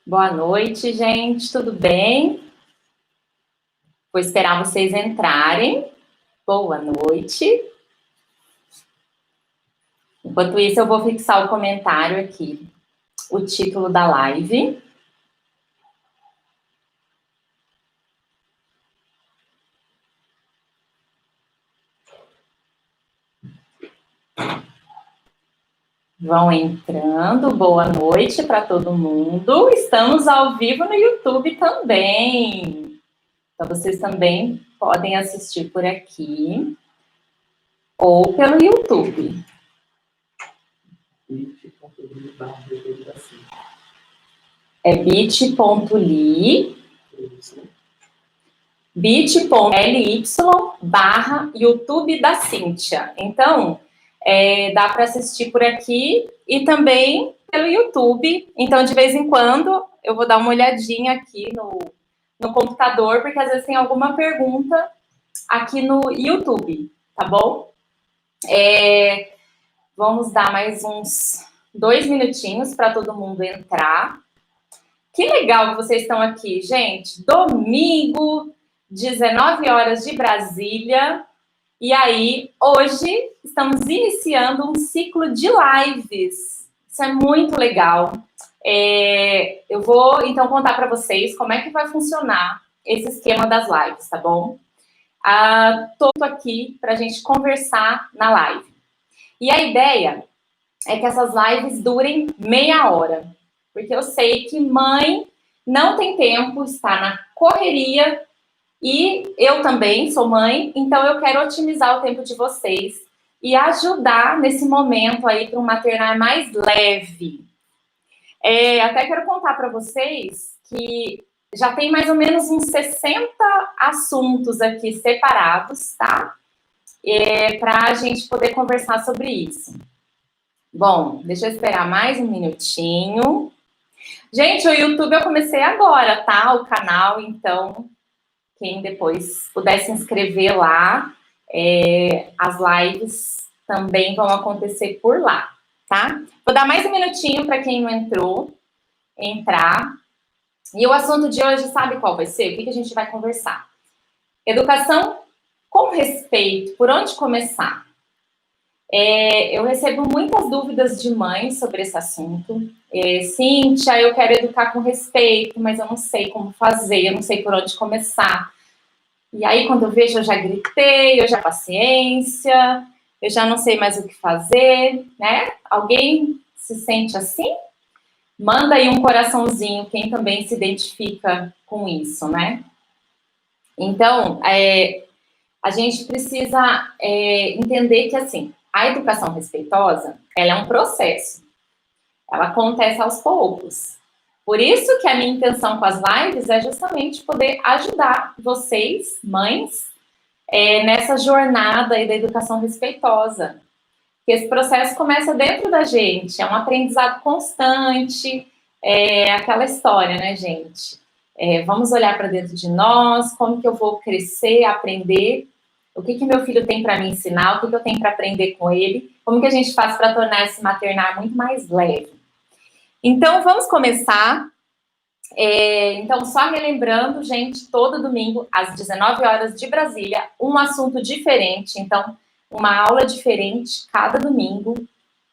Boa noite, gente. Tudo bem? Vou esperar vocês entrarem. Boa noite. Enquanto isso, eu vou fixar o comentário aqui, o título da live. Vão entrando. Boa noite para todo mundo. Estamos ao vivo no YouTube também. Então, vocês também podem assistir por aqui ou pelo YouTube. É bit.ly bit.ly/YouTube da Cíntia. Então, dá para assistir por aqui e também pelo YouTube. Então, de vez em quando, eu vou dar uma olhadinha aqui no computador, porque às vezes tem alguma pergunta aqui no YouTube, tá bom? Vamos dar mais uns 2 minutinhos para todo mundo entrar. Que legal que vocês estão aqui, gente. Domingo, 19 horas de Brasília. E aí, hoje, estamos iniciando um ciclo de lives. Isso é muito legal. Eu vou, então, contar para vocês como é que vai funcionar esse esquema das lives, tá bom? Estou aqui para a gente conversar na live. E a ideia é que essas lives durem meia hora. Porque eu sei que mãe não tem tempo, está na correria. E eu também sou mãe, então eu quero otimizar o tempo de vocês e ajudar nesse momento aí para um maternar mais leve. Até quero contar para vocês que já tem mais ou menos uns 60 assuntos aqui separados, tá? Para a gente poder conversar sobre isso. Bom, deixa eu esperar mais um minutinho. Gente, o YouTube eu comecei agora, tá? O canal, então... Quem depois puder se inscrever lá, as lives também vão acontecer por lá, tá? Vou dar mais um minutinho para quem não entrou, entrar. E o assunto de hoje, sabe qual vai ser? O que a gente vai conversar? Educação com respeito. Por onde começar? Eu recebo muitas dúvidas de mães sobre esse assunto. Cíntia, eu quero educar com respeito, mas eu não sei como fazer, eu não sei por onde começar. E aí, quando eu vejo, eu já gritei, eu já paciência, eu já não sei mais o que fazer, né? Alguém se sente assim? Manda aí um coraçãozinho, quem também se identifica com isso, né? Então, a gente precisa entender que, assim, a educação respeitosa, ela é um processo. Ela acontece aos poucos. Por isso que a minha intenção com as lives é justamente poder ajudar vocês, mães, nessa jornada aí da educação respeitosa. Porque esse processo começa dentro da gente, é um aprendizado constante, aquela história, né, gente? Vamos olhar para dentro de nós, como que eu vou crescer, aprender, o que meu filho tem para me ensinar, o que eu tenho para aprender com ele, como que a gente faz para tornar esse maternar muito mais leve. Então, vamos começar. Então, só relembrando, gente, todo domingo, às 19 horas de Brasília, um assunto diferente. Então, uma aula diferente cada domingo.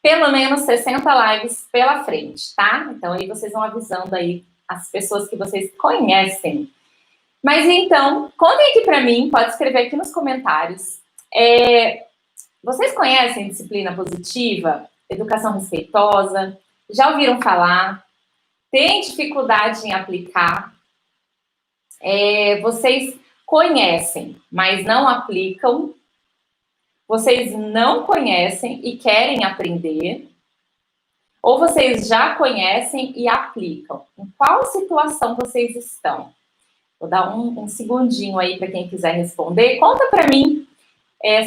Pelo menos 60 lives pela frente, tá? Então, aí vocês vão avisando aí as pessoas que vocês conhecem. Mas, então, contem aqui para mim, pode escrever aqui nos comentários. Vocês conhecem disciplina positiva, educação respeitosa? Já ouviram falar? Tem dificuldade em aplicar? Vocês conhecem, mas não aplicam? Vocês não conhecem e querem aprender? Ou vocês já conhecem e aplicam? Em qual situação vocês estão? Vou dar um segundinho aí para quem quiser responder. Conta para mim,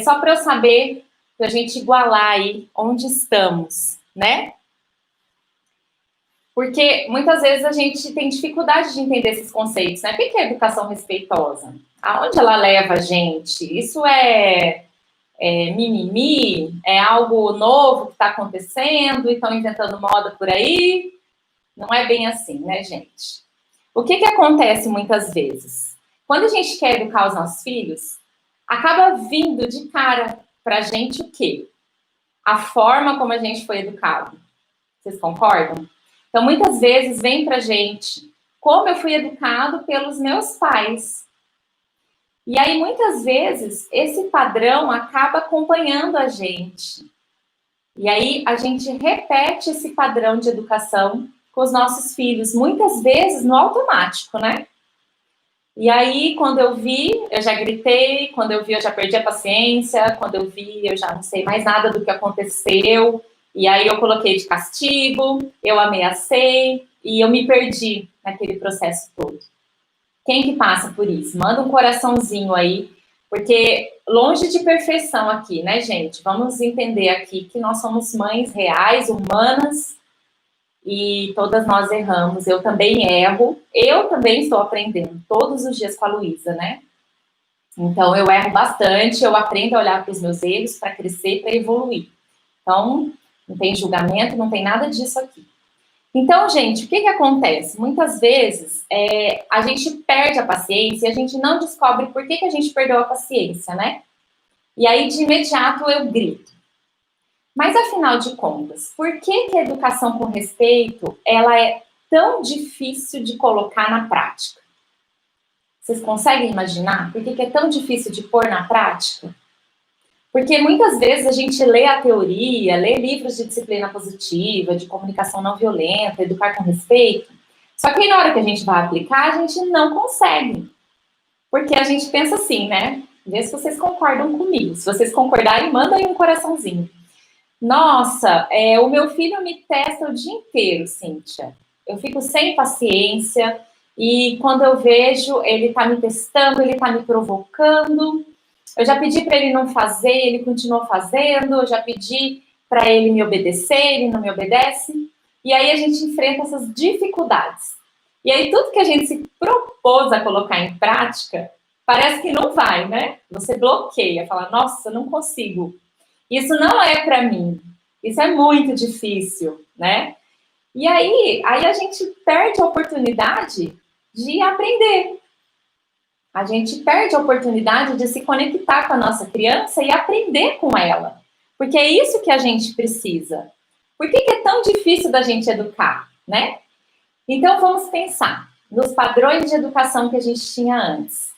só para eu saber, para a gente igualar aí onde estamos, né? Porque muitas vezes a gente tem dificuldade de entender esses conceitos, né? O que é educação respeitosa? Aonde ela leva a gente? Isso é mimimi? É algo novo que está acontecendo e estão inventando moda por aí? Não é bem assim, né, gente? O que acontece muitas vezes? Quando a gente quer educar os nossos filhos, acaba vindo de cara pra gente o quê? A forma como a gente foi educado. Vocês concordam? Então, muitas vezes vem pra gente como eu fui educado pelos meus pais. E aí, muitas vezes, esse padrão acaba acompanhando a gente. E aí, a gente repete esse padrão de educação com os nossos filhos, muitas vezes no automático, né? E aí, quando eu vi, eu já gritei, quando eu vi, eu já perdi a paciência, quando eu vi, eu já não sei mais nada do que aconteceu, e aí eu coloquei de castigo, eu ameacei, e eu me perdi naquele processo todo. Quem que passa por isso? Manda um coraçãozinho aí, porque longe de perfeição aqui, né, gente? Vamos entender aqui que nós somos mães reais, humanas, e todas nós erramos. Eu também erro, eu também estou aprendendo todos os dias com a Luísa, né? Então, eu erro bastante, eu aprendo a olhar para os meus erros para crescer, para evoluir. Então, não tem julgamento, não tem nada disso aqui. Então, gente, o que acontece? Muitas vezes a gente perde a paciência e a gente não descobre por que a gente perdeu a paciência, né? E aí, de imediato, eu grito. Mas, afinal de contas, por que a educação com respeito ela é tão difícil de colocar na prática? Vocês conseguem imaginar por que é tão difícil de pôr na prática? Porque muitas vezes a gente lê a teoria, lê livros de disciplina positiva, de comunicação não violenta, educar com respeito, só que aí na hora que a gente vai aplicar, a gente não consegue. Porque a gente pensa assim, né? Vê se vocês concordam comigo. Se vocês concordarem, manda aí um coraçãozinho. Nossa, o meu filho me testa o dia inteiro, Cíntia. Eu fico sem paciência e quando eu vejo, ele tá me testando, ele tá me provocando. Eu já pedi para ele não fazer, ele continuou fazendo. Eu já pedi para ele me obedecer, ele não me obedece. E aí a gente enfrenta essas dificuldades. E aí tudo que a gente se propôs a colocar em prática, parece que não vai, né? Você bloqueia, fala, nossa, não consigo. Isso não é para mim. Isso é muito difícil, né? E aí a gente perde a oportunidade de aprender. A gente perde a oportunidade de se conectar com a nossa criança e aprender com ela. Porque é isso que a gente precisa. Por que é tão difícil da gente educar, né? Então, vamos pensar nos padrões de educação que a gente tinha antes.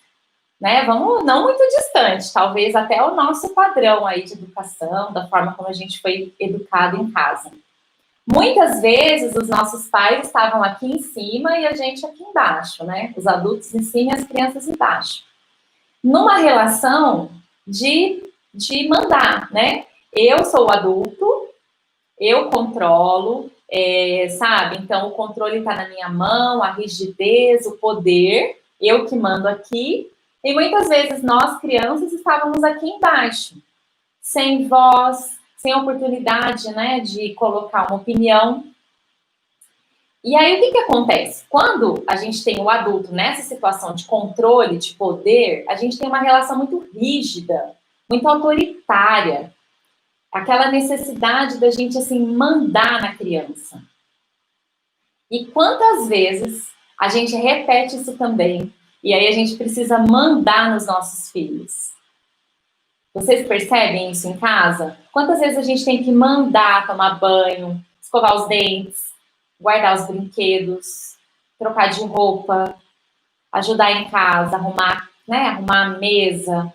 Né? Vamos não muito distante, talvez até o nosso padrão aí de educação, da forma como a gente foi educado em casa. Muitas vezes os nossos pais estavam aqui em cima e a gente aqui embaixo, né? Os adultos em cima e as crianças embaixo. Numa relação de mandar, né? Eu sou o adulto, eu controlo, sabe? Então o controle está na minha mão, a rigidez, o poder, eu que mando aqui. E muitas vezes nós, crianças, estávamos aqui embaixo, sem voz, sem oportunidade, né, de colocar uma opinião. E aí, o que acontece? Quando a gente tem o adulto nessa situação de controle, de poder, a gente tem uma relação muito rígida, muito autoritária. Aquela necessidade da gente, assim, mandar na criança. E quantas vezes a gente repete isso também? E aí a gente precisa mandar nos nossos filhos. Vocês percebem isso em casa? Quantas vezes a gente tem que mandar tomar banho, escovar os dentes, guardar os brinquedos, trocar de roupa, ajudar em casa, arrumar, né, arrumar a mesa.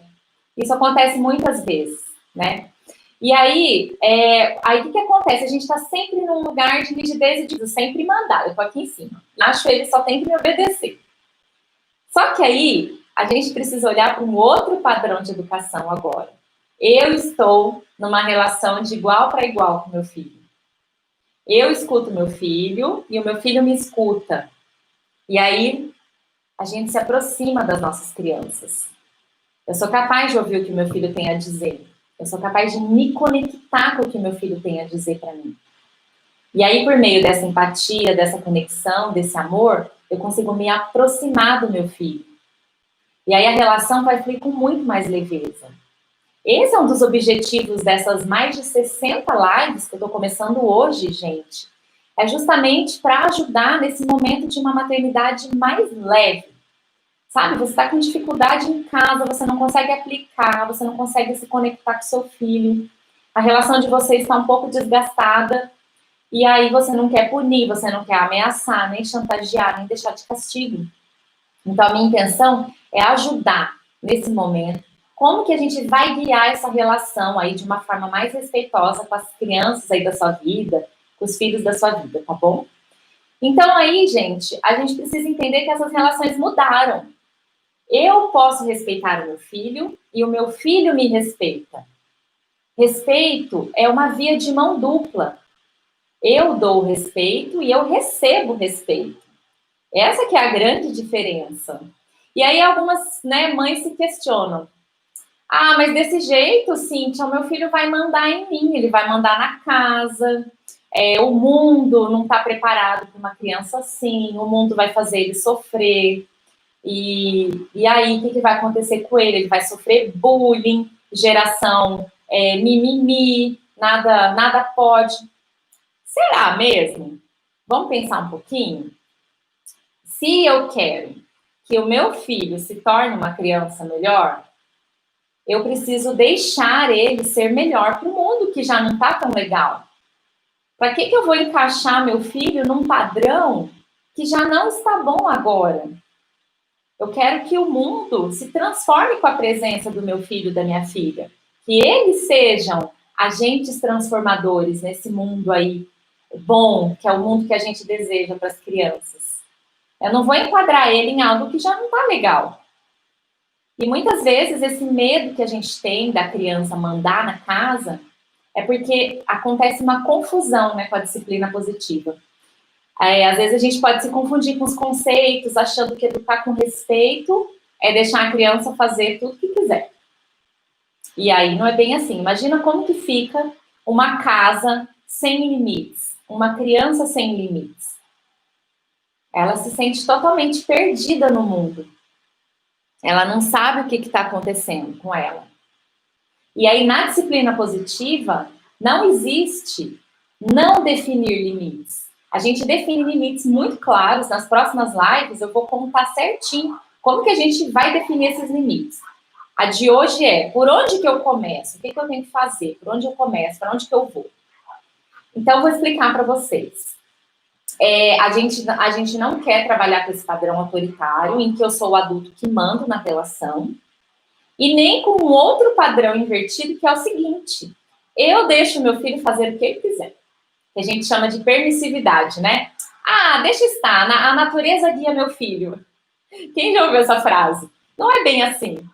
Isso acontece muitas vezes, né? E aí, o que acontece? A gente está sempre num lugar de rigidez e de sempre mandar. Eu tô aqui em cima. Acho que ele só tem que me obedecer. Só que aí, a gente precisa olhar para um outro padrão de educação agora. Eu estou numa relação de igual para igual com meu filho. Eu escuto meu filho e o meu filho me escuta. E aí, a gente se aproxima das nossas crianças. Eu sou capaz de ouvir o que meu filho tem a dizer. Eu sou capaz de me conectar com o que meu filho tem a dizer para mim. E aí, por meio dessa empatia, dessa conexão, desse amor, eu consigo me aproximar do meu filho. E aí a relação vai fluir com muito mais leveza. Esse é um dos objetivos dessas mais de 60 lives que eu estou começando hoje, gente. É justamente para ajudar nesse momento de uma maternidade mais leve. Sabe, você está com dificuldade em casa, você não consegue aplicar, você não consegue se conectar com seu filho, a relação de vocês está um pouco desgastada, e aí você não quer punir, você não quer ameaçar, nem chantagear, nem deixar de castigo. Então, a minha intenção é ajudar nesse momento. Como que a gente vai guiar essa relação aí de uma forma mais respeitosa com as crianças aí da sua vida, com os filhos da sua vida, tá bom? Então, aí, gente, a gente precisa entender que essas relações mudaram. Eu posso respeitar o meu filho e o meu filho me respeita. Respeito é uma via de mão dupla. Eu dou respeito e eu recebo respeito. Essa que é a grande diferença. E aí algumas, né, mães se questionam. Ah, mas desse jeito, Cíntia, o meu filho vai mandar em mim, ele vai mandar na casa. O mundo não está preparado para uma criança assim, o mundo vai fazer ele sofrer. E aí, o que vai acontecer com ele? Ele vai sofrer bullying, geração mimimi, nada pode. Será mesmo? Vamos pensar um pouquinho? Se eu quero que o meu filho se torne uma criança melhor, eu preciso deixar ele ser melhor para o mundo que já não está tão legal. Para que eu vou encaixar meu filho num padrão que já não está bom agora? Eu quero que o mundo se transforme com a presença do meu filho e da minha filha. Que eles sejam agentes transformadores nesse mundo aí bom, que é o mundo que a gente deseja para as crianças. Eu não vou enquadrar ele em algo que já não está legal. E muitas vezes esse medo que a gente tem da criança mandar na casa é porque acontece uma confusão, né, com a disciplina positiva. Às vezes a gente pode se confundir com os conceitos, achando que educar com respeito é deixar a criança fazer tudo que quiser. E aí não é bem assim. Imagina como que fica uma casa sem limites, uma criança sem limites. Ela se sente totalmente perdida no mundo. Ela não sabe o que está acontecendo com ela. E aí, na disciplina positiva, não existe não definir limites. A gente define limites muito claros. Nas próximas lives, eu vou contar certinho como que a gente vai definir esses limites. A de hoje é, por onde que eu começo? O que eu tenho que fazer? Por onde eu começo? Para onde que eu vou? Então, eu vou explicar para vocês. A gente não quer trabalhar com esse padrão autoritário, em que eu sou o adulto que mando na relação, e nem com um outro padrão invertido, que é o seguinte: eu deixo meu filho fazer o que ele quiser. Que a gente chama de permissividade, né? Ah, deixa estar, a natureza guia meu filho. Quem já ouviu essa frase? Não é bem assim.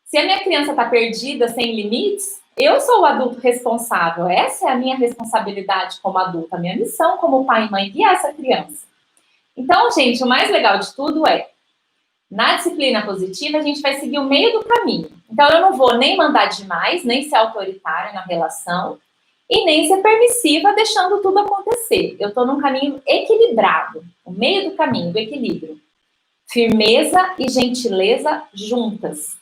Se a minha criança está perdida, sem limites, eu sou o adulto responsável. Essa é a minha responsabilidade como adulta, a minha missão como pai e mãe, guiar essa criança. Então, gente, o mais legal de tudo é, na disciplina positiva, a gente vai seguir o meio do caminho. Então, eu não vou nem mandar demais, nem ser autoritária na relação, e nem ser permissiva, deixando tudo acontecer. Eu estou num caminho equilibrado, o meio do caminho, do equilíbrio. Firmeza e gentileza juntas.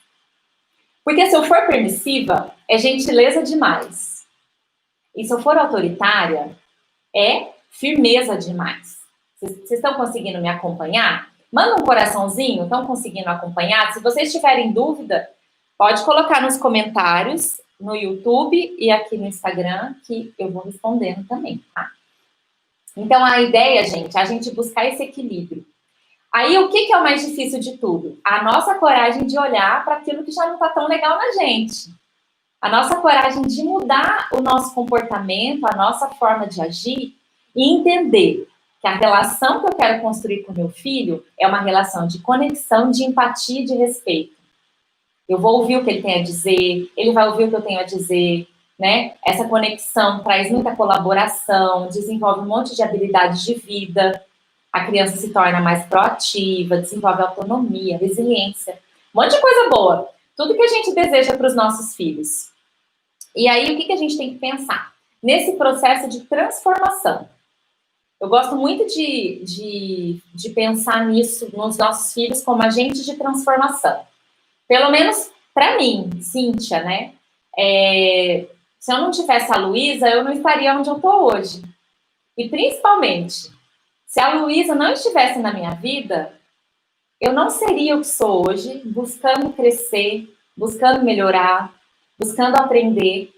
Porque se eu for permissiva, é gentileza demais. E se eu for autoritária, é firmeza demais. Vocês estão conseguindo me acompanhar? Manda um coraçãozinho, estão conseguindo acompanhar? Se vocês tiverem dúvida, pode colocar nos comentários, no YouTube e aqui no Instagram, que eu vou respondendo também, tá? Então, a ideia, gente, é a gente buscar esse equilíbrio. Aí, o que é o mais difícil de tudo? A nossa coragem de olhar para aquilo que já não está tão legal na gente. A nossa coragem de mudar o nosso comportamento, a nossa forma de agir e entender que a relação que eu quero construir com meu filho é uma relação de conexão, de empatia e de respeito. Eu vou ouvir o que ele tem a dizer, ele vai ouvir o que eu tenho a dizer, né? Essa conexão traz muita colaboração, desenvolve um monte de habilidades de vida, a criança se torna mais proativa, desenvolve autonomia, resiliência, um monte de coisa boa. Tudo que a gente deseja para os nossos filhos. E aí, o que a gente tem que pensar? Nesse processo de transformação. Eu gosto muito de pensar nisso, nos nossos filhos, como agentes de transformação. Pelo menos para mim, Cíntia, né? Se eu não tivesse a Luísa, eu não estaria onde eu estou hoje. E principalmente, se a Luísa não estivesse na minha vida, eu não seria o que sou hoje, buscando crescer, buscando melhorar, buscando aprender.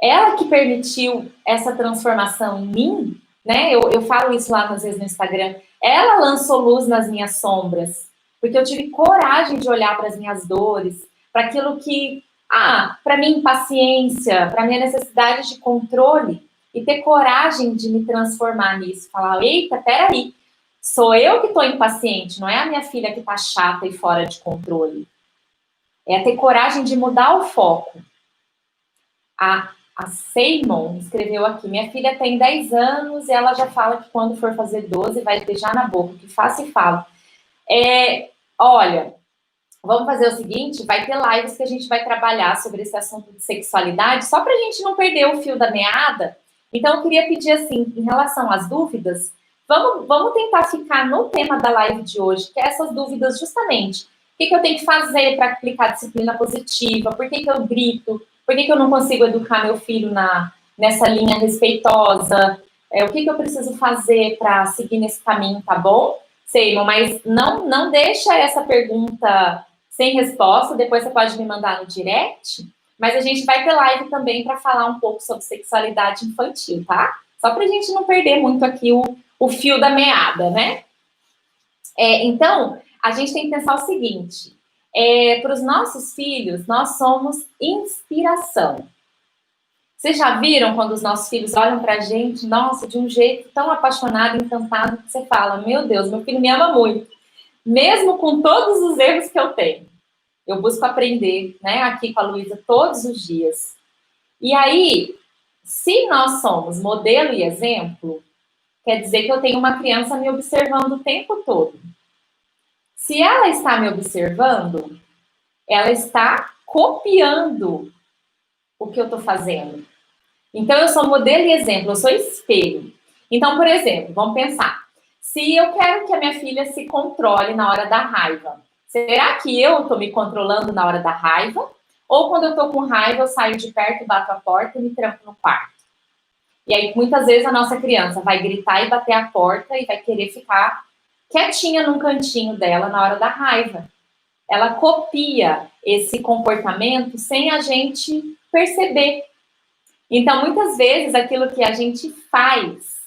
Ela que permitiu essa transformação em mim, né? Eu falo isso lá às vezes no Instagram. Ela lançou luz nas minhas sombras, porque eu tive coragem de olhar para as minhas dores, para aquilo que, para minha impaciência, para minha necessidade de controle, e ter coragem de me transformar nisso. Falar, eita, peraí, sou eu que estou impaciente, não é a minha filha que está chata e fora de controle. É ter coragem de mudar o foco. A Seimon escreveu aqui, minha filha tem 10 anos e ela já fala que quando for fazer 12 vai beijar na boca, que faço e falo. Olha, vamos fazer o seguinte, vai ter lives que a gente vai trabalhar sobre esse assunto de sexualidade, só para a gente não perder o fio da meada. Então, eu queria pedir assim, em relação às dúvidas, vamos tentar ficar no tema da live de hoje, que é essas dúvidas justamente. O que eu tenho que fazer para aplicar disciplina positiva? Por que eu grito? Por que eu não consigo educar meu filho nessa linha respeitosa? O que eu preciso fazer para seguir nesse caminho, tá bom? Seimon, mas não deixa essa pergunta sem resposta, depois você pode me mandar no direct, mas a gente vai ter live também para falar um pouco sobre sexualidade infantil, tá? Só para a gente não perder muito aqui o fio da meada, né? Então, a gente tem que pensar o seguinte, para os nossos filhos, nós somos inspiração. Vocês já viram quando os nossos filhos olham para a gente, nossa, de um jeito tão apaixonado, encantado, que você fala, meu Deus, meu filho me ama muito, mesmo com todos os erros que eu tenho. Eu busco aprender, né, aqui com a Luísa todos os dias. E aí, se nós somos modelo e exemplo, quer dizer que eu tenho uma criança me observando o tempo todo. Se ela está me observando, ela está copiando o que eu estou fazendo. Então, eu sou modelo e exemplo, eu sou espelho. Então, por exemplo, vamos pensar. Se eu quero que a minha filha se controle na hora da raiva, será que eu estou me controlando na hora da raiva? Ou quando eu estou com raiva, eu saio de perto, bato a porta e me tranco no quarto? E aí, muitas vezes, a nossa criança vai gritar e bater a porta e vai querer ficar quietinha num cantinho dela na hora da raiva. Ela copia esse comportamento sem a gente perceber. Então, muitas vezes, aquilo que a gente faz,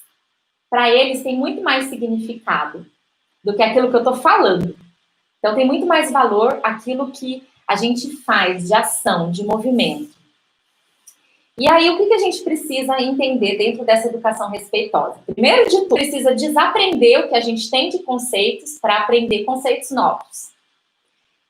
para eles, tem muito mais significado do que aquilo que eu estou falando. Então, tem muito mais valor aquilo que a gente faz de ação, de movimento. E aí, o que a gente precisa entender dentro dessa educação respeitosa? Primeiro de tudo, precisa desaprender o que a gente tem de conceitos para aprender conceitos novos.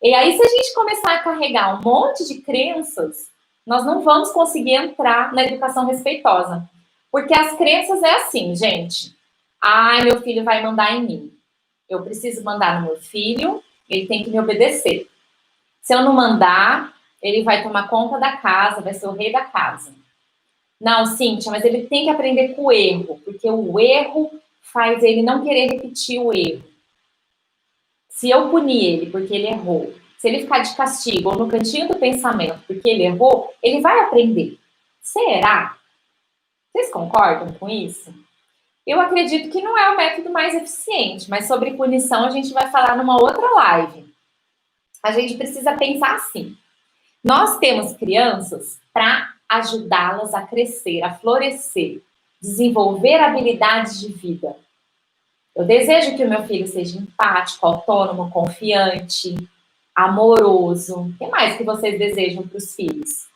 E aí, se a gente começar a carregar um monte de crenças, nós não vamos conseguir entrar na educação respeitosa. Porque as crenças é assim, gente. Ai, meu filho vai mandar em mim. Eu preciso mandar no meu filho, ele tem que me obedecer. Se eu não mandar, ele vai tomar conta da casa, vai ser o rei da casa. Não, Cíntia, mas ele tem que aprender com o erro, porque o erro faz ele não querer repetir o erro. Se eu punir ele porque ele errou, se ele ficar de castigo ou no cantinho do pensamento porque ele errou, ele vai aprender. Será? Vocês concordam com isso? Eu acredito que não é o método mais eficiente, mas sobre punição a gente vai falar numa outra live. A gente precisa pensar assim. Nós temos crianças para ajudá-las a crescer, a florescer, desenvolver habilidades de vida. Eu desejo que o meu filho seja empático, autônomo, confiante, amoroso. O que mais que vocês desejam para os filhos?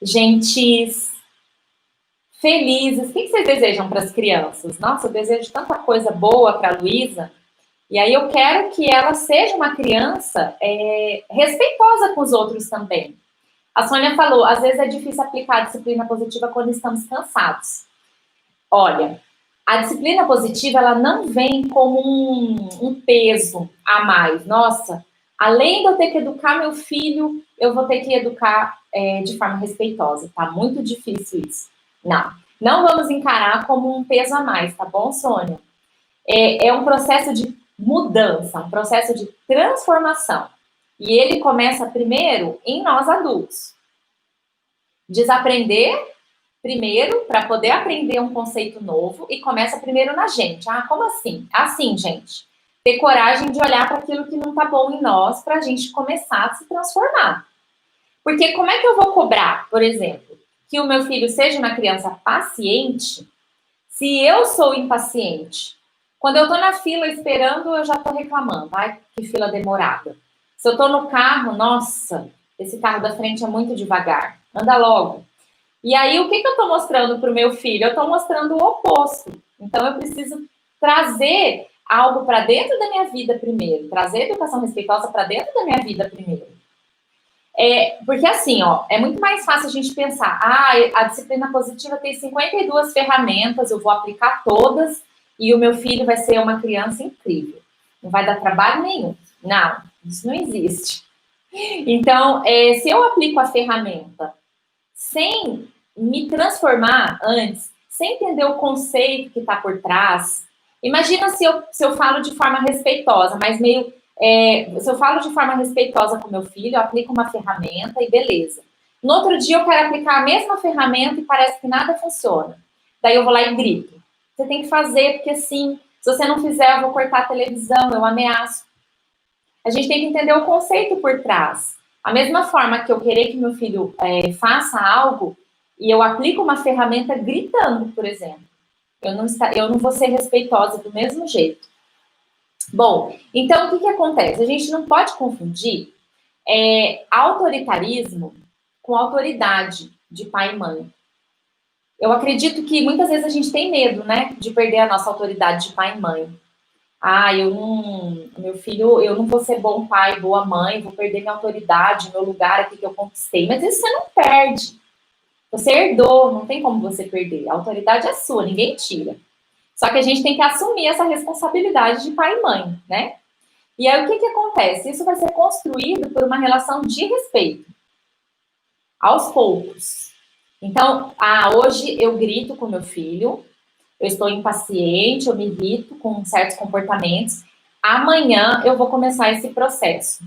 Gentis, felizes. O que vocês desejam para as crianças? Nossa, eu desejo tanta coisa boa para a Luísa. E aí eu quero que ela seja uma criança respeitosa com os outros também. A Sônia falou, às vezes é difícil aplicar a disciplina positiva quando estamos cansados. Olha, a disciplina positiva, ela não vem como um peso a mais. Nossa, além de eu ter que educar meu filho, eu vou ter que educar de forma respeitosa. Tá muito difícil isso. Não vamos encarar como um peso a mais, tá bom, Sônia? É um processo de mudança, um processo de transformação. E ele começa primeiro em nós adultos. Desaprender primeiro, para poder aprender um conceito novo, e começa primeiro na gente. Ah, como assim? Assim, gente. Ter coragem de olhar para aquilo que não está bom em nós, para a gente começar a se transformar. Porque como é que eu vou cobrar, por exemplo, que o meu filho seja uma criança paciente, se eu sou impaciente? Quando eu estou na fila esperando, eu já estou reclamando. Ai, que fila demorada. Se eu estou no carro, nossa, esse carro da frente é muito devagar. Anda logo. E aí, o que eu estou mostrando para o meu filho? Eu estou mostrando o oposto. Então, eu preciso trazer algo para dentro da minha vida primeiro. Trazer educação respeitosa para dentro da minha vida primeiro. Porque assim, ó, é muito mais fácil a gente pensar, a disciplina positiva tem 52 ferramentas, eu vou aplicar todas e o meu filho vai ser uma criança incrível. Não vai dar trabalho nenhum. Não, isso não existe. Então, se eu aplico a ferramenta sem me transformar antes, sem entender o conceito que está por trás, imagina se eu falo de forma respeitosa, mas meio se eu falo de forma respeitosa com meu filho, eu aplico uma ferramenta e beleza. No outro dia eu quero aplicar a mesma ferramenta e parece que nada funciona. Daí eu vou lá e grito. Você tem que fazer, porque assim, se você não fizer, eu vou cortar a televisão, eu ameaço. A gente tem que entender o conceito por trás. A mesma forma que eu querer que meu filho faça algo e eu aplico uma ferramenta gritando, por exemplo. Eu não vou ser respeitosa do mesmo jeito. Bom, então o que acontece? A gente não pode confundir autoritarismo com autoridade de pai e mãe. Eu acredito que muitas vezes a gente tem medo, né, de perder a nossa autoridade de pai e mãe. Meu filho, eu não vou ser bom pai, boa mãe, vou perder minha autoridade, meu lugar aqui que eu conquistei. Mas isso você não perde. Você herdou, não tem como você perder. A autoridade é sua, ninguém tira. Só que a gente tem que assumir essa responsabilidade de pai e mãe, né? E aí, o que acontece? Isso vai ser construído por uma relação de respeito, aos poucos. Então, hoje eu grito com meu filho, eu estou impaciente, eu me irrito com certos comportamentos. Amanhã eu vou começar esse processo.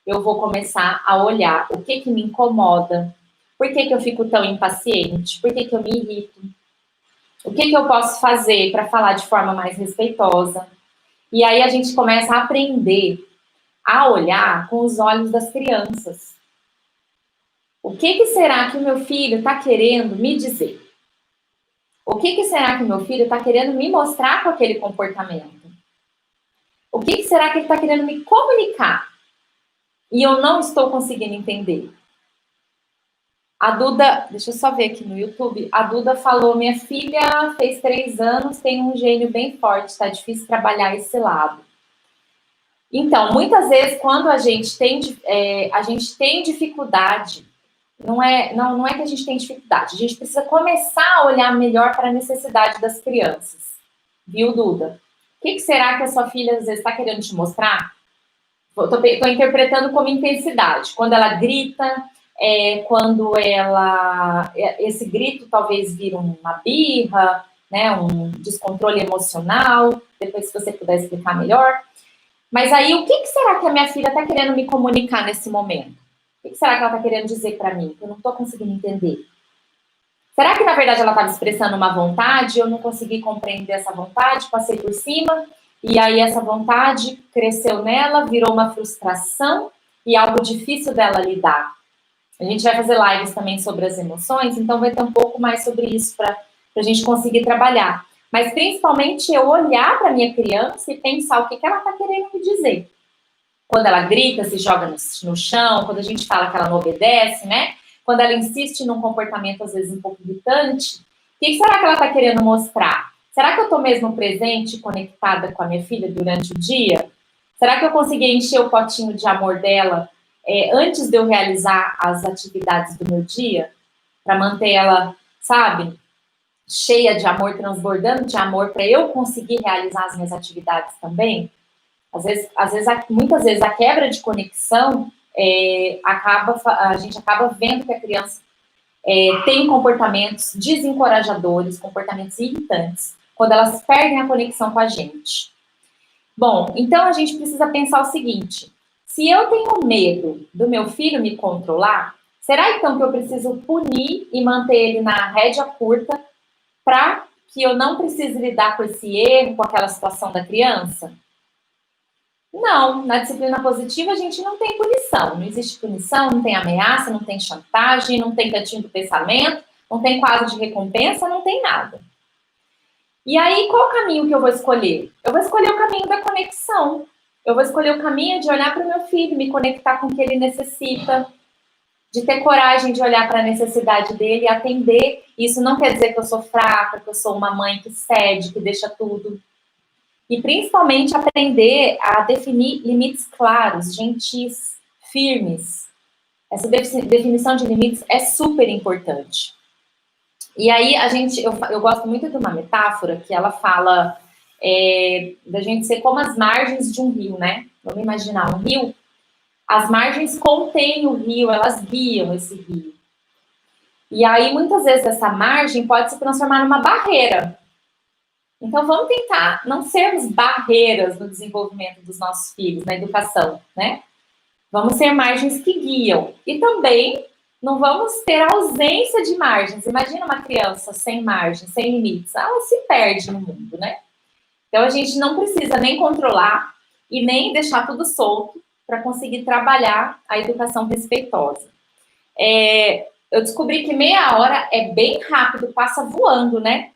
Eu vou começar a olhar o que me incomoda, por que eu fico tão impaciente, por que eu me irrito, o que eu posso fazer para falar de forma mais respeitosa. E aí a gente começa a aprender a olhar com os olhos das crianças. O que será que o meu filho está querendo me dizer? O que será que o meu filho está querendo me mostrar com aquele comportamento? O que será que ele está querendo me comunicar? E eu não estou conseguindo entender. A Duda, deixa eu só ver aqui no YouTube, a Duda falou, minha filha fez 3 anos, tem um gênio bem forte, está difícil trabalhar esse lado. Então, muitas vezes, quando a gente tem dificuldade, não é que a gente tem dificuldade, a gente precisa começar a olhar melhor para a necessidade das crianças. Viu, Duda? O que será que a sua filha, às vezes, está querendo te mostrar? Estou interpretando como intensidade. Quando ela grita, quando esse grito talvez vira uma birra, né, um descontrole emocional, depois se você puder explicar melhor. Mas aí, o que será que a minha filha está querendo me comunicar nesse momento? O que será que ela está querendo dizer para mim? Que eu não estou conseguindo entender. Será que, na verdade, ela estava expressando uma vontade, eu não consegui compreender essa vontade, passei por cima, e aí essa vontade cresceu nela, virou uma frustração e algo difícil dela lidar. A gente vai fazer lives também sobre as emoções, então vai ter um pouco mais sobre isso para a gente conseguir trabalhar. Mas, principalmente, eu olhar para a minha criança e pensar o que ela está querendo me dizer. Quando ela grita, se joga no chão, quando a gente fala que ela não obedece, né? Quando ela insiste num comportamento, às vezes, um pouco irritante, o que será que ela está querendo mostrar? Será que eu estou mesmo presente, conectada com a minha filha durante o dia? Será que eu consegui encher o potinho de amor dela antes de eu realizar as atividades do meu dia? Para manter ela, sabe, cheia de amor, transbordando de amor, para eu conseguir realizar as minhas atividades também? Muitas vezes a quebra de conexão a gente acaba vendo que a criança tem comportamentos desencorajadores, comportamentos irritantes, quando elas perdem a conexão com a gente. Bom, então a gente precisa pensar o seguinte: se eu tenho medo do meu filho me controlar, Será então que eu preciso punir e manter ele na rédea curta para que eu não precise lidar com esse erro, com aquela situação da criança? Não, na disciplina positiva a gente não tem punição. Não existe punição, não tem ameaça, não tem chantagem, não tem cantinho do pensamento, não tem quadro de recompensa, não tem nada. E aí, qual o caminho que eu vou escolher? Eu vou escolher o caminho da conexão. Eu vou escolher o caminho de olhar para o meu filho, me conectar com o que ele necessita, de ter coragem de olhar para a necessidade dele e atender. Isso não quer dizer que eu sou fraca, que eu sou uma mãe que cede, que deixa tudo. E principalmente aprender a definir limites claros, gentis, firmes. Essa definição de limites é super importante. E aí eu gosto muito de uma metáfora que ela fala da gente ser como as margens de um rio, né? Vamos imaginar um rio. As margens contêm o rio, elas guiam esse rio. E aí, muitas vezes, essa margem pode se transformar numa barreira. Então, vamos tentar não sermos barreiras no desenvolvimento dos nossos filhos, na educação, né? Vamos ser margens que guiam. E também não vamos ter ausência de margens. Imagina uma criança sem margens, sem limites. Ela se perde no mundo, né? Então, a gente não precisa nem controlar e nem deixar tudo solto para conseguir trabalhar a educação respeitosa. Eu descobri que meia hora é bem rápido, passa voando, né?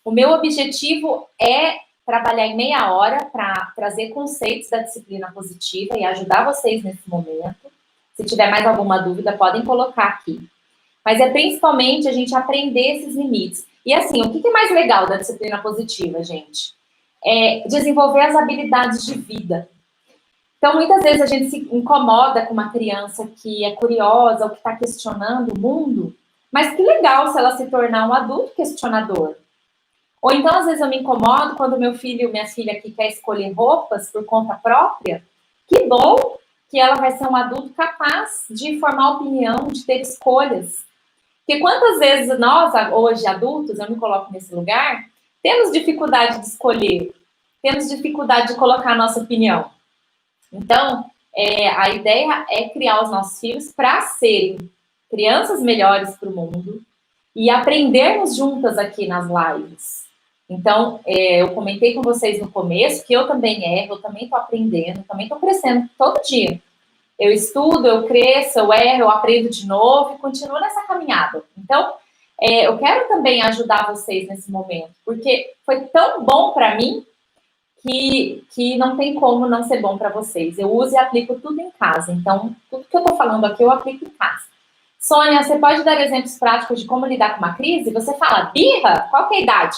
O meu objetivo é trabalhar em meia hora para trazer conceitos da disciplina positiva e ajudar vocês nesse momento. Se tiver mais alguma dúvida, podem colocar aqui. Mas é principalmente a gente aprender esses limites. E assim, o que é mais legal da disciplina positiva, gente? É desenvolver as habilidades de vida. Então, muitas vezes a gente se incomoda com uma criança que é curiosa ou que está questionando o mundo, mas que legal se ela se tornar um adulto questionador. Ou então, às vezes, eu me incomodo quando meu filho, minha filha aqui quer escolher roupas por conta própria. Que bom que ela vai ser um adulto capaz de formar opinião, de ter escolhas. Porque quantas vezes nós, hoje adultos, eu me coloco nesse lugar, temos dificuldade de escolher, temos dificuldade de colocar a nossa opinião. Então, a ideia é criar os nossos filhos para serem crianças melhores para o mundo e aprendermos juntas aqui nas lives. Então, eu comentei com vocês no começo que eu também erro, eu também estou aprendendo, também estou crescendo todo dia. Eu estudo, eu cresço, eu erro, eu aprendo de novo e continuo nessa caminhada. Então, eu quero também ajudar vocês nesse momento, porque foi tão bom para mim que não tem como não ser bom para vocês. Eu uso e aplico tudo em casa. Então, tudo que eu estou falando aqui, eu aplico em casa. Sônia, você pode dar exemplos práticos de como lidar com uma crise? Você fala birra? Qual que é a idade?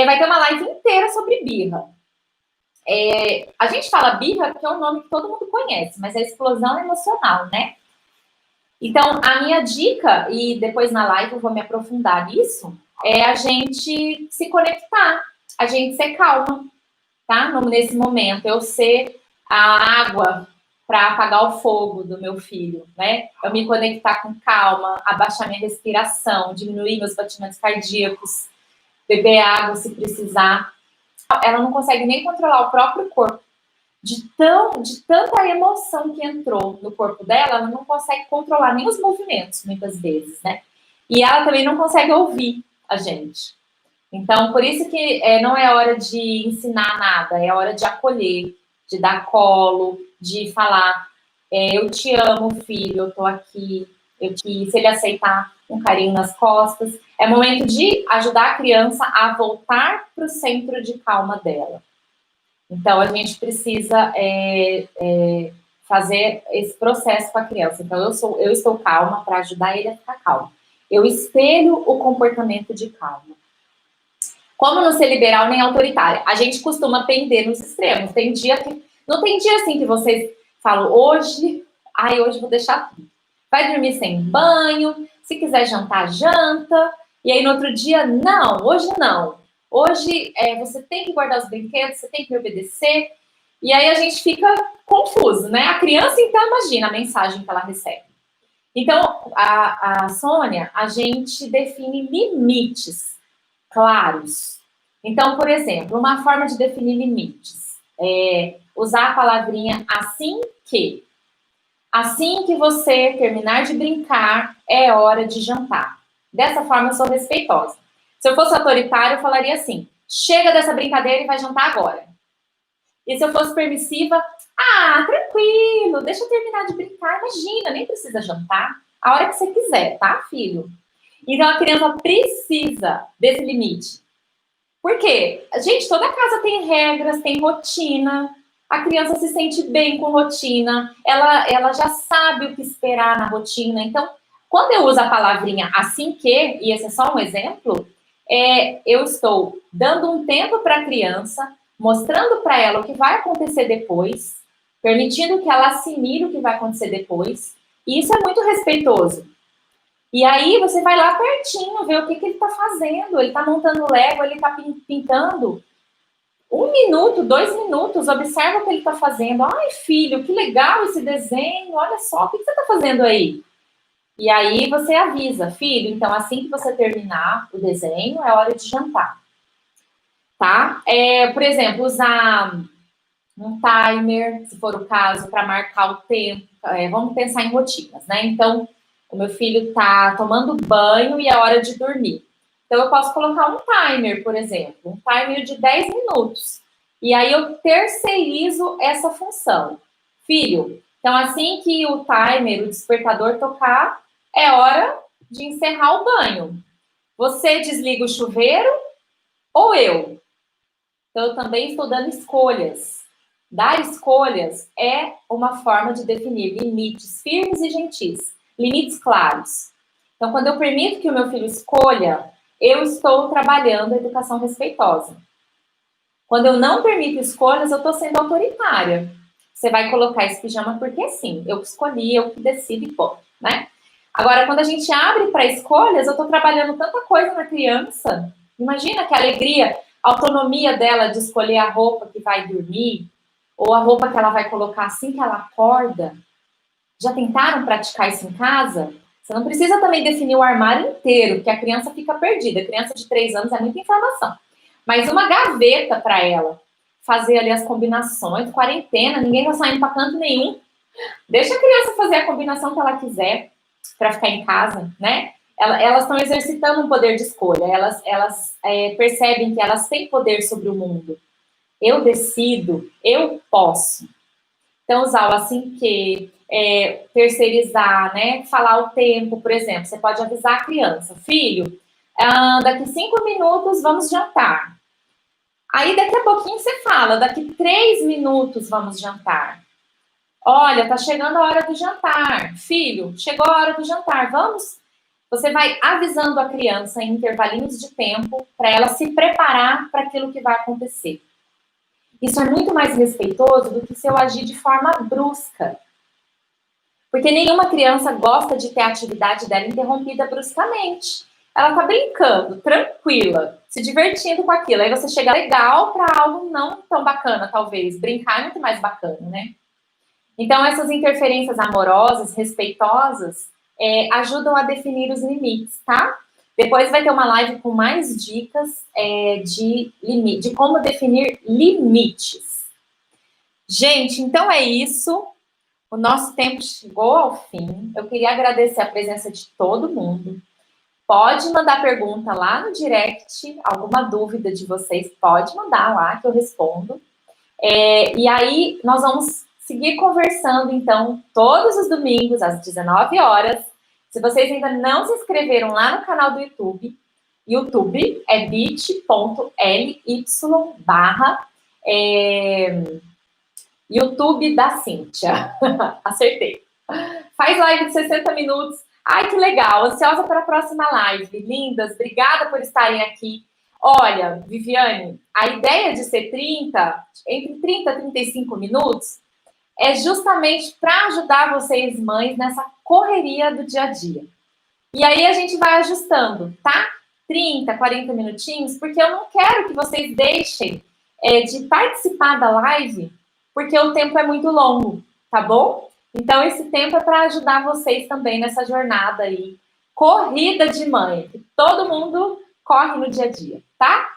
Vai ter uma live inteira sobre birra. A gente fala birra porque é um nome que todo mundo conhece, mas é explosão emocional, né? Então, a minha dica, e depois na live eu vou me aprofundar nisso, é a gente se conectar, a gente ser calma, tá? Nesse momento, eu ser a água para apagar o fogo do meu filho, né? Eu me conectar com calma, abaixar minha respiração, diminuir meus batimentos cardíacos, beber água se precisar. Ela não consegue nem controlar o próprio corpo. De tanta emoção que entrou no corpo dela, ela não consegue controlar nem os movimentos, muitas vezes, né? E ela também não consegue ouvir a gente. Então, por isso que não é hora de ensinar nada, é hora de acolher, de dar colo, de falar, eu te amo, filho, eu tô aqui, se ele aceitar um carinho nas costas. É momento de ajudar a criança a voltar para o centro de calma dela. Então, a gente precisa fazer esse processo com a criança. Então, eu estou calma para ajudar ele a ficar calmo. Eu espelho o comportamento de calma. Como não ser liberal nem autoritária? A gente costuma pender nos extremos. Tem dia que... Não tem dia assim que vocês falam, hoje eu vou deixar tudo. Vai dormir sem banho, se quiser jantar, janta. E aí no outro dia, não, hoje não. Hoje você tem que guardar os brinquedos, você tem que me obedecer. E aí a gente fica confuso, né? A criança, então, imagina a mensagem que ela recebe. Então, a Sônia, a gente define limites claros. Então, por exemplo, uma forma de definir limites é usar a palavrinha assim que. Assim que você terminar de brincar, é hora de jantar. Dessa forma, eu sou respeitosa. Se eu fosse autoritária, eu falaria assim: chega dessa brincadeira e vai jantar agora. E se eu fosse permissiva, tranquilo, deixa eu terminar de brincar. Imagina, nem precisa jantar. A hora que você quiser, tá, filho? Então a criança precisa desse limite. Por quê? Gente, toda casa tem regras, tem rotina. A criança se sente bem com rotina. Ela já sabe o que esperar na rotina. Então, quando eu uso a palavrinha assim que, e esse é só um exemplo, eu estou dando um tempo para a criança, mostrando para ela o que vai acontecer depois, permitindo que ela assimile o que vai acontecer depois. E isso é muito respeitoso. E aí você vai lá pertinho, ver o que ele está fazendo. Ele está montando Lego, ele está pintando. 1 minuto, 2 minutos, observa o que ele está fazendo. Ai, filho, que legal esse desenho. Olha só, o que você está fazendo aí? E aí você avisa, filho, então assim que você terminar o desenho, é hora de jantar. Tá? Por exemplo, usar um timer, se for o caso, para marcar o tempo. Vamos pensar em rotinas, né? Então, o meu filho está tomando banho e é hora de dormir. Então, eu posso colocar um timer, por exemplo, um timer de 10 minutos. E aí eu terceirizo essa função. Filho, então assim que o timer, o despertador tocar, é hora de encerrar o banho. Você desliga o chuveiro ou eu? Então, eu também estou dando escolhas. Dar escolhas é uma forma de definir limites firmes e gentis, limites claros. Então, quando eu permito que o meu filho escolha, eu estou trabalhando a educação respeitosa. Quando eu não permito escolhas, eu estou sendo autoritária. Você vai colocar esse pijama porque sim, eu que escolhi, eu que decido e pô, né? Agora, quando a gente abre para escolhas, eu estou trabalhando tanta coisa na criança. Imagina que alegria, a autonomia dela de escolher a roupa que vai dormir, ou a roupa que ela vai colocar assim que ela acorda. Já tentaram praticar isso em casa? Você não precisa também definir o armário inteiro, porque a criança fica perdida. A criança de 3 anos é muita informação. Mas uma gaveta para ela fazer ali as combinações, quarentena, ninguém tá saindo para canto nenhum. Deixa a criança fazer a combinação que ela quiser para ficar em casa, né? Elas estão exercitando um poder de escolha, elas percebem que elas têm poder sobre o mundo. Eu decido, eu posso. Então, usar o assim que, terceirizar, né? Falar o tempo, por exemplo. Você pode avisar a criança, filho, daqui 5 minutos vamos jantar. Aí, daqui a pouquinho você fala, daqui 3 minutos vamos jantar. Olha, tá chegando a hora do jantar. Filho, chegou a hora do jantar, vamos? Você vai avisando a criança em intervalinhos de tempo para ela se preparar para aquilo que vai acontecer. Isso é muito mais respeitoso do que se eu agir de forma brusca. Porque nenhuma criança gosta de ter a atividade dela interrompida bruscamente. Ela tá brincando, tranquila, se divertindo com aquilo. Aí você chega legal para algo não tão bacana, talvez. Brincar é muito mais bacana, né? Então, essas interferências amorosas, respeitosas, ajudam a definir os limites, tá? Depois vai ter uma live com mais dicas de como definir limites. Gente, então é isso. O nosso tempo chegou ao fim. Eu queria agradecer a presença de todo mundo. Pode mandar pergunta lá no direct, alguma dúvida de vocês, pode mandar lá que eu respondo. E aí, nós vamos seguir conversando, então, todos os domingos, às 19 horas. Se vocês ainda não se inscreveram lá no canal do YouTube, YouTube é bit.ly YouTube da Cíntia. Acertei. Faz live de 60 minutos. Ai, que legal. Ansiosa para a próxima live. Lindas, obrigada por estarem aqui. Olha, Viviane, a ideia de ser entre 30 e 35 minutos, é justamente para ajudar vocês, mães, nessa correria do dia a dia. E aí a gente vai ajustando, tá? 30, 40 minutinhos, porque eu não quero que vocês deixem de participar da live, porque o tempo é muito longo, tá bom? Então, esse tempo é para ajudar vocês também nessa jornada aí, corrida de mãe, que todo mundo corre no dia a dia, tá?